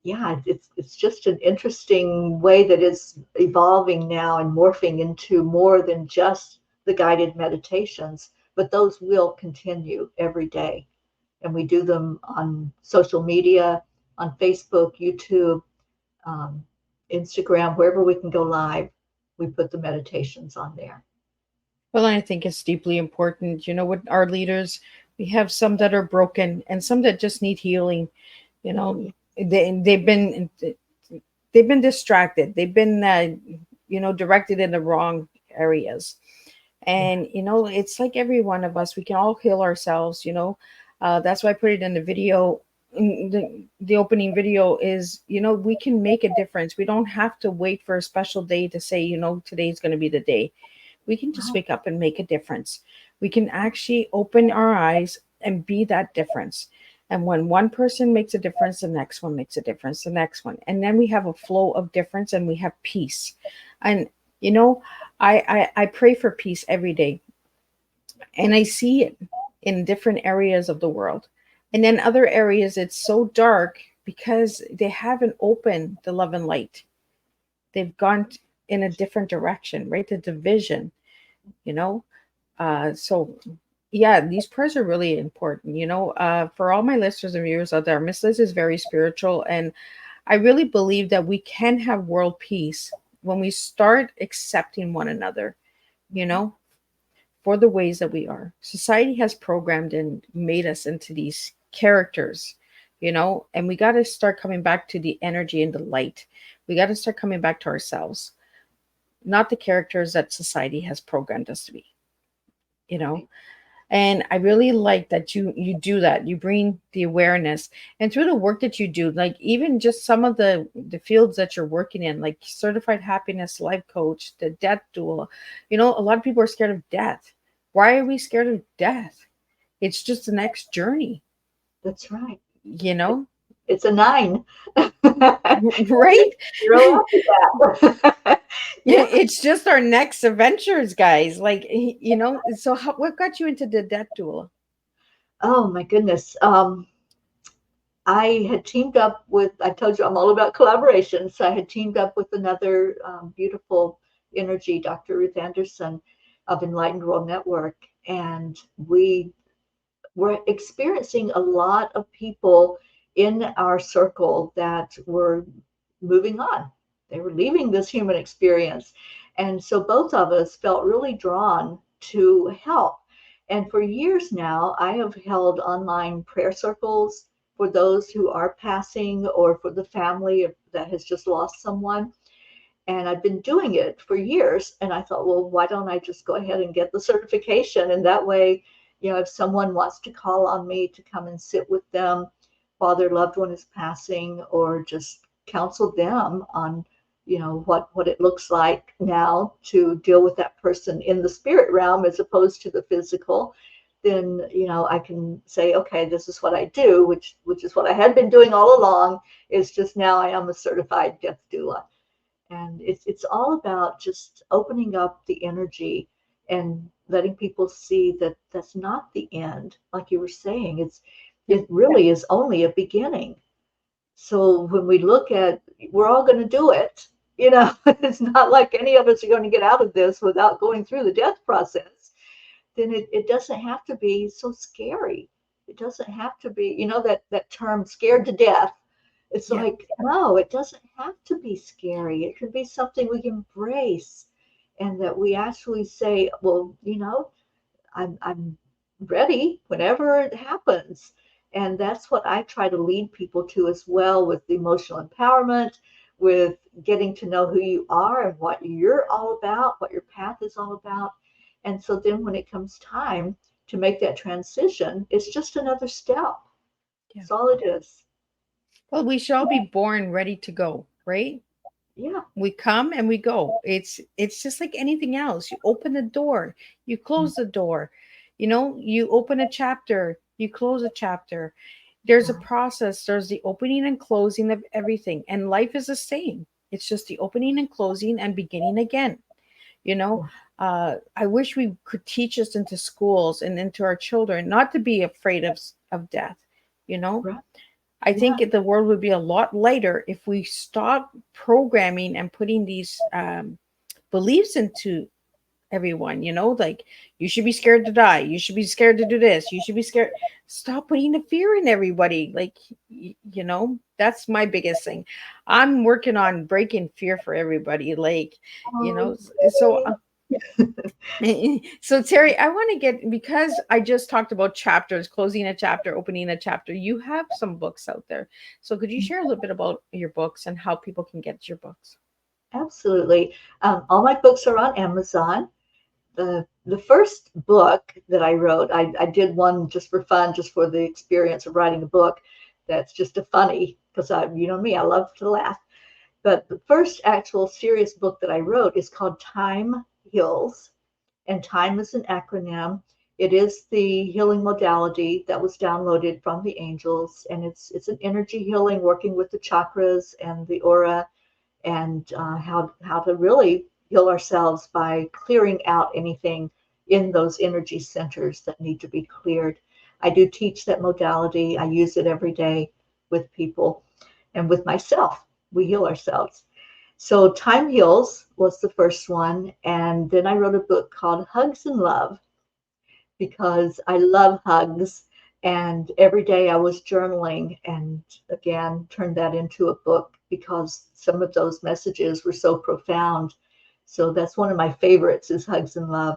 It's just an interesting way that it's evolving now and morphing into more than just the guided meditations, but those will continue every day. And we do them on social media, on Facebook, YouTube, Instagram, wherever we can go live, we put the meditations on there. Well, I think it's deeply important. You know, with our leaders, we have some that are broken and some that just need healing. You know, they've been distracted. They've been directed in the wrong areas. And it's like every one of us, we can all heal ourselves. That's why I put it in the video. The opening video is, we can make a difference. We don't have to wait for a special day to say, today's going to be the day. We can just wake up and make a difference. We can actually open our eyes and be that difference. And when one person makes a difference, the next one makes a difference, the next one. And then we have a flow of difference and we have peace. And, I pray for peace every day. And I see it in different areas of the world. And then other areas, it's so dark because they haven't opened the love and light. They've gone in a different direction, right? The division, So yeah, these prayers are really important. For all my listeners and viewers out there, Miss Liz is very spiritual. And I really believe that we can have world peace when we start accepting one another, for the ways that we are. Society has programmed and made us into these characters, and we got to start coming back to the energy and the light. We got to start coming back to ourselves, not the characters that society has programmed us to be, And I really like that you do that. You bring the awareness, and through the work that you do, like even just some of the fields that you're working in, like certified happiness life coach, the death doula, a lot of people are scared of death. Why are we scared of death? It's just the next journey, That's right. you know? It's a 9. Right? Grow up with that. Yeah. It's just our next adventures, guys. Like, so what got you into the death doula? Oh my goodness. I had teamed up with, I told you I'm all about collaboration. So I had teamed up with another beautiful energy, Dr. Ruth Anderson of Enlightened World Network. And we were experiencing a lot of people in our circle that were moving on. They were leaving this human experience. And so both of us felt really drawn to help. And for years now, I have held online prayer circles for those who are passing or for the family that has just lost someone. And I've been doing it for years. And I thought, well, why don't I just go ahead and get the certification? And that way, if someone wants to call on me to come and sit with them while their loved one is passing, or just counsel them on, what it looks like now to deal with that person in the spirit realm as opposed to the physical, then, I can say, okay, this is what I do, which is what I had been doing all along. It's just now I am a certified death doula. And it's all about just opening up the energy and letting people see that that's not the end. Like you were saying, it really is only a beginning. So when we look at, we're all going to do it, it's not like any of us are going to get out of this without going through the death process. Then it doesn't have to be so scary. It doesn't have to be, that term scared to death. It's like, no, it doesn't have to be scary. It can be something we embrace, and that we actually say, well, I'm ready whenever it happens. And that's what I try to lead people to as well, with emotional empowerment, with getting to know who you are and what you're all about, what your path is all about. And so then when it comes time to make that transition, it's just another step. That's all it is. Well, we shall be born ready to go, right? Yeah. We come and we go. It's just like anything else. You open the door, you close the door. You open a chapter, you close a chapter. There's a process. There's the opening and closing of everything. And life is the same. It's just the opening and closing and beginning again. I wish we could teach this into schools and into our children, not to be afraid of death. Right. I think the world would be a lot lighter if we stop programming and putting these beliefs into everyone, like, you should be scared to die. You should be scared to do this. You should be scared. Stop putting the fear in everybody. Like, that's my biggest thing. I'm working on breaking fear for everybody. Like, so... So Teri, I want to get, because I just talked about chapters, closing a chapter, opening a chapter. You have some books out there. So could you share a little bit about your books and how people can get your books? Absolutely. All my books are on Amazon. The first book that I wrote, I did one just for fun, just for the experience of writing a book. That's just a funny, because me, I love to laugh. But the first actual serious book that I wrote is called Time Heals. And time is an acronym. It is the healing modality that was downloaded from the angels. And it's an energy healing, working with the chakras and the aura, and how to really heal ourselves by clearing out anything in those energy centers that need to be cleared. I do teach that modality. I use it every day with people and with myself. We heal ourselves. So Time Heals was the first one. And then I wrote a book called Hugs and Love, because I love hugs. And every day I was journaling, and again, turned that into a book because some of those messages were so profound. So that's one of my favorites, is Hugs and Love.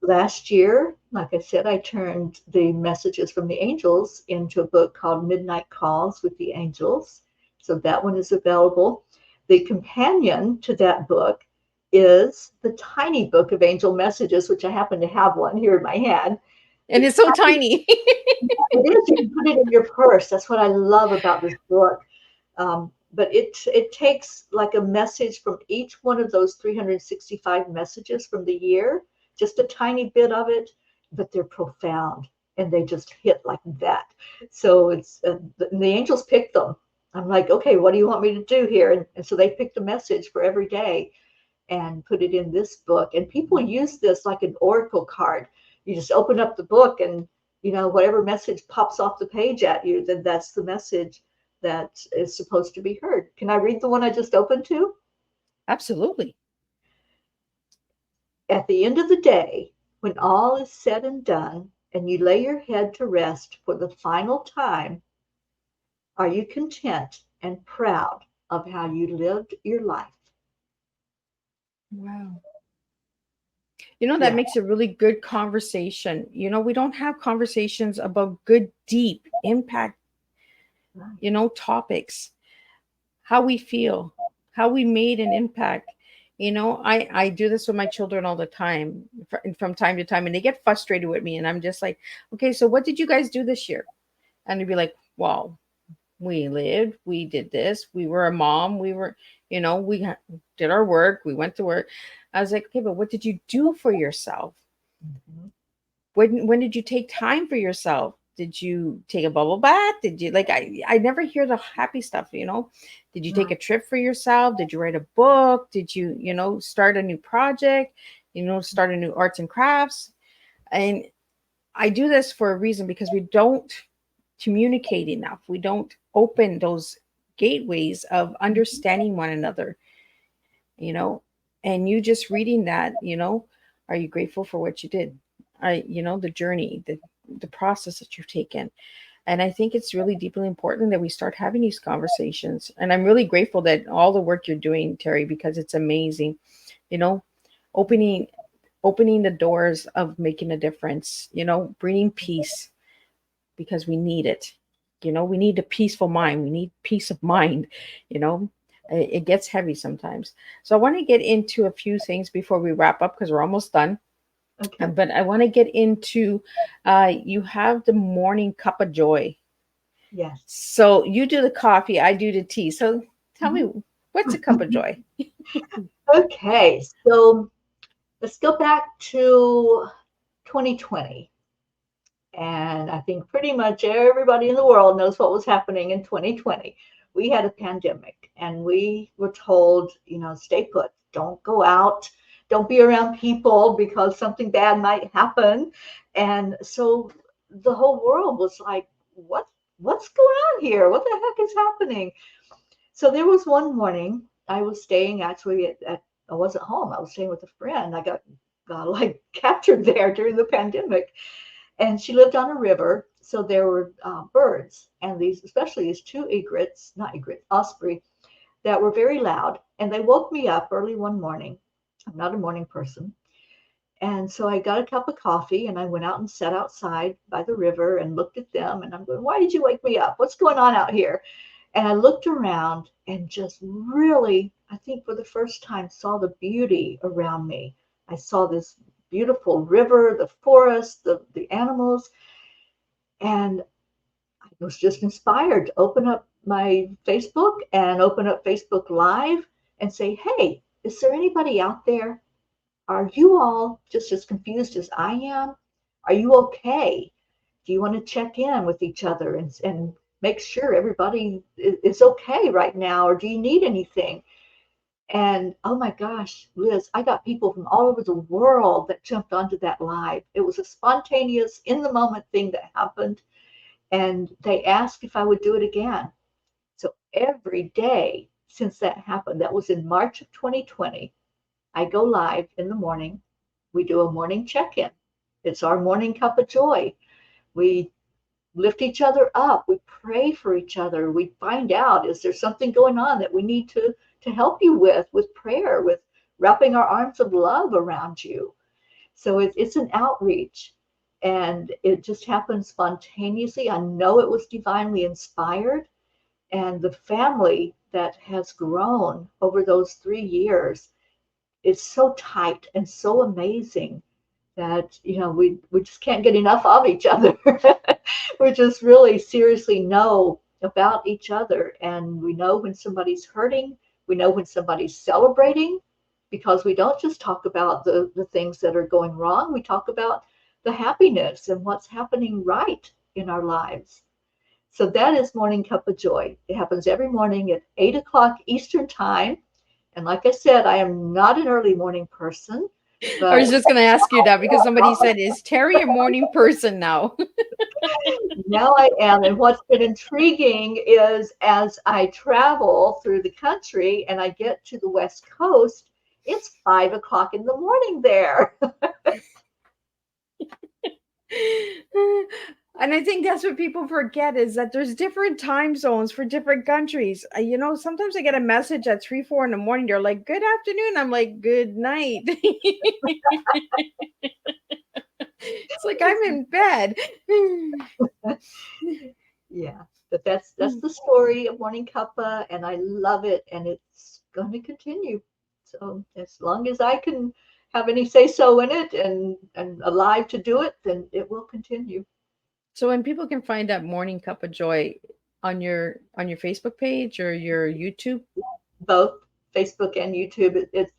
Last year, like I said, I turned the messages from the angels into a book called Midnight Calls with the Angels. So that one is available. The companion to that book is the tiny book of angel messages, which I happen to have one here in my hand. And it's so tiny. It is. You can put it in your purse. That's what I love about this book. But it takes like a message from each one of those 365 messages from the year, just a tiny bit of it, but they're profound and they just hit like that. So it's the angels pick them. I'm like, okay, what do you want me to do here? And so they picked a message for every day and put it in this book. And people use this like an oracle card. You just open up the book and, whatever message pops off the page at you, then that's the message that is supposed to be heard. Can I read the one I just opened to? Absolutely. At the end of the day, when all is said and done, and you lay your head to rest for the final time, are you content and proud of how you lived your life? Wow. That Yeah. makes a really good conversation. We don't have conversations about good, deep impact, topics, how we feel, how we made an impact. I do this with my children all the time, from time to time, and they get frustrated with me. And I'm just like, okay, so what did you guys do this year? And they'd be like, well, we lived, we did this, we were a mom, we were, we did our work, we went to work. I was like, okay, but what did you do for yourself? Mhm. When did you take time for yourself? Did you take a bubble bath? Did you I never hear the happy stuff, Did you take a trip for yourself? Did you write a book? Did you, start a new project, start a new arts and crafts? And I do this for a reason, because we don't communicate enough. We don't open those gateways of understanding one another, and you just reading that, are you grateful for what you did? The journey, the process that you've taken. And I think it's really deeply important that we start having these conversations. And I'm really grateful that all the work you're doing, Teri, because it's amazing, opening the doors of making a difference, bringing peace, because we need it. We need a peaceful mind. We need peace of mind. It gets heavy sometimes. So I want to get into a few things before we wrap up, because we're almost done. Okay. But I want to get into, you have the morning cup of joy. Yes. So you do the coffee, I do the tea. So tell me, what's a cup of joy? Okay. So let's go back to 2020. And I think pretty much everybody in the world knows what was happening in 2020. We had a pandemic and we were told, stay put, don't go out, don't be around people because something bad might happen. And so the whole world was like, what's going on here? What the heck is happening? So there was one morning I was staying actually I wasn't home. I was staying with a friend. I got like captured there during the pandemic. And she lived on a river, so there were birds, and especially these two osprey, that were very loud. And they woke me up early one morning. I'm not a morning person. And so I got a cup of coffee and I went out and sat outside by the river and looked at them. And I'm going, why did you wake me up? What's going on out here? And I looked around and just really, I think for the first time, saw the beauty around me. I saw this beautiful river, the forest, the animals. And I was just inspired to open up my Facebook and open up Facebook Live and say, hey, is there anybody out there? Are you all just as confused as I am? Are you okay? Do you want to check in with each other and make sure everybody is okay right now? Or do you need anything? And oh my gosh, Liz, I got people from all over the world that jumped onto that live. It was a spontaneous, in the moment thing that happened. And they asked if I would do it again. So every day since that happened, that was in March of 2020, I go live in the morning. We do a morning check-in. It's our morning cup of joy. We lift each other up. We pray for each other. We find out, is there something going on that we need to help you with prayer, with wrapping our arms of love around you. So it's an outreach, and it just happened spontaneously. I know it was divinely inspired, and the family that has grown over those 3 years is so tight and so amazing that we just can't get enough of each other. We just really seriously know about each other, and we know when somebody's hurting. We know when somebody's celebrating, because we don't just talk about the things that are going wrong. We talk about the happiness and what's happening right in our lives. So that is Morning Cup of Joy. It happens every morning at 8 o'clock Eastern Time. And like I said, I am not an early morning person, I but was just going to ask you that because somebody said, is Teri a morning person now? now I am. And what's been intriguing is as I travel through the country and I get to the West Coast, it's 5 o'clock in the morning there. And I think that's what people forget is that there's different time zones for different countries. Sometimes I get a message at 3, 4 in the morning. They're like, good afternoon. I'm like, good night. It's like I'm in bed. Yeah, but that's the story of Morning Cuppa, and I love it, and it's going to continue. So as long as I can have any say so in it and alive to do it, then it will continue. So when people can find that Morning Cup of Joy on your Facebook page or your YouTube? Both Facebook and YouTube, it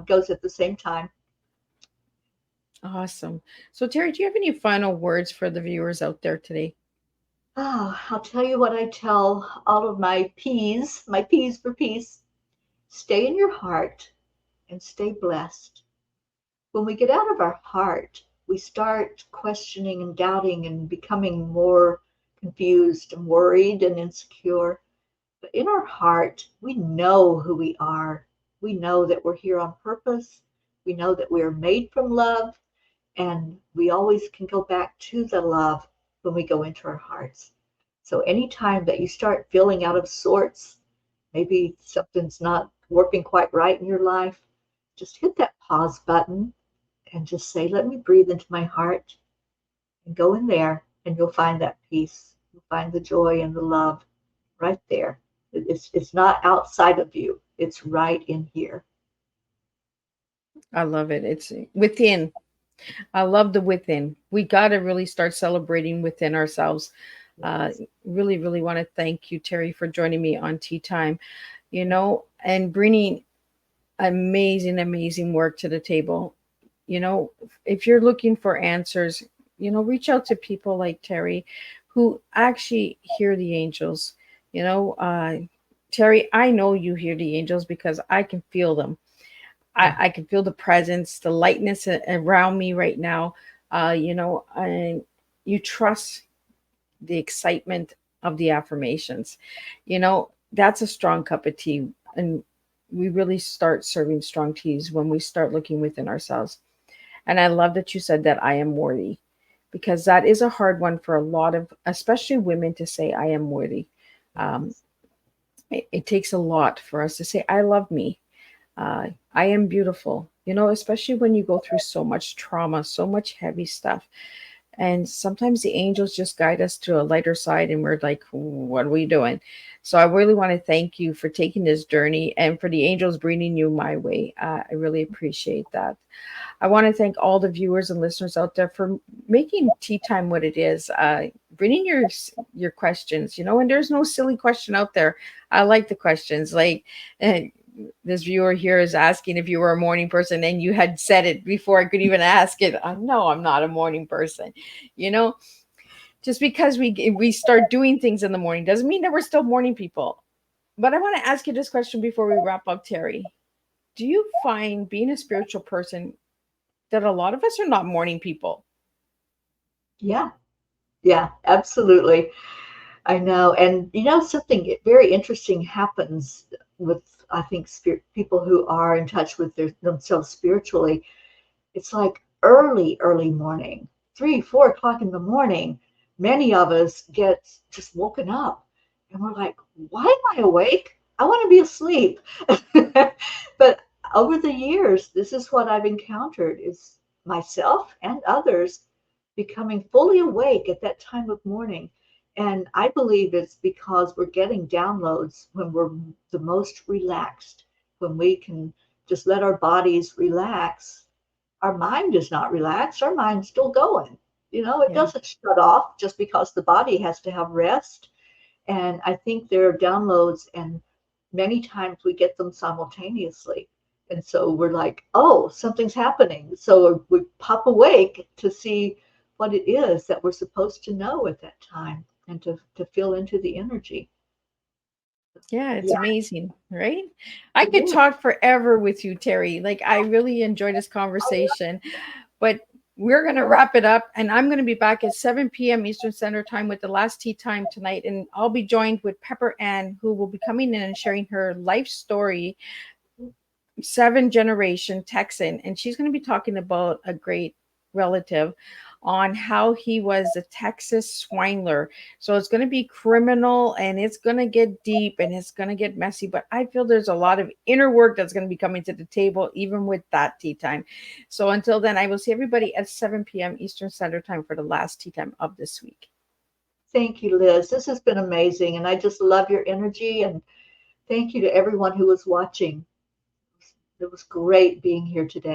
goes at the same time. Awesome. So Teri, do you have any final words for the viewers out there today? Oh, I'll tell you what I tell all of my P's for peace. Stay in your heart and stay blessed. When we get out of our heart, we start questioning and doubting and becoming more confused and worried and insecure. But in our heart, we know who we are. We know that we're here on purpose. We know that we are made from love. And we always can go back to the love when we go into our hearts. So anytime that you start feeling out of sorts, maybe something's not working quite right in your life, just hit that pause button and just say, let me breathe into my heart, and go in there and you'll find that peace. You'll find the joy and the love right there. It's not outside of you. It's right in here. I love it. It's within. I love the within. We got to really start celebrating within ourselves. Really, really want to thank you, Teri, for joining me on Tea Time, and bringing amazing, amazing work to the table. If you're looking for answers, reach out to people like Teri who actually hear the angels. Teri, I know you hear the angels because I can feel them. I can feel the presence, the lightness around me right now. And you trust the excitement of the affirmations. That's a strong cup of tea. And we really start serving strong teas when we start looking within ourselves. And I love that you said that I am worthy, because that is a hard one for a lot of, especially women, to say I am worthy. It takes a lot for us to say, I love me. I am beautiful, especially when you go through so much trauma, so much heavy stuff. And sometimes the angels just guide us to a lighter side and we're like, what are we doing? So I really want to thank you for taking this journey and for the angels bringing you my way. I really appreciate that. I want to thank all the viewers and listeners out there for making Tea Time what it is, bringing your questions, and there's no silly question out there. I like the questions. Like this viewer here is asking if you were a morning person, and you had said it before I could even ask it. No, I'm not a morning person. Just because we start doing things in the morning doesn't mean that we're still morning people. But I want to ask you this question before we wrap up, Teri. Do you find being a spiritual person that a lot of us are not morning people? Yeah, absolutely. I know. And something very interesting happens with, I think, people who are in touch with themselves spiritually. It's like early morning, 3, 4 o'clock in the morning. Many of us get just woken up and we're like, why am I awake? I want to be asleep. But over the years, this is what I've encountered, is myself and others becoming fully awake at that time of morning. And I believe it's because we're getting downloads when we're the most relaxed, when we can just let our bodies relax. Our mind is not relaxed. Our mind's still going. It doesn't shut off just because the body has to have rest. And I think there are downloads, and many times we get them simultaneously. And so we're like, oh, something's happening. So we pop awake to see what it is that we're supposed to know at that time and to feel into the energy. Yeah, it's Yeah, amazing, right? I it could is. talk forever with you, Teri. Like, I really enjoyed this conversation, but we're going to wrap it up. And I'm going to be back at 7 p.m. Eastern Standard Time with the last tea time tonight. And I'll be joined with Pepper Ann, who will be coming in and sharing her life story, 7-generation Texan. And she's going to be talking about a great relative on how he was a Texas swindler. So it's going to be criminal and it's going to get deep and it's going to get messy. But I feel there's a lot of inner work that's going to be coming to the table, even with that tea time. So until then, I will see everybody at 7 p.m. Eastern Standard Time for the last tea time of this week. Thank you, Liz. This has been amazing. And I just love your energy. And thank you to everyone who was watching. It was great being here today.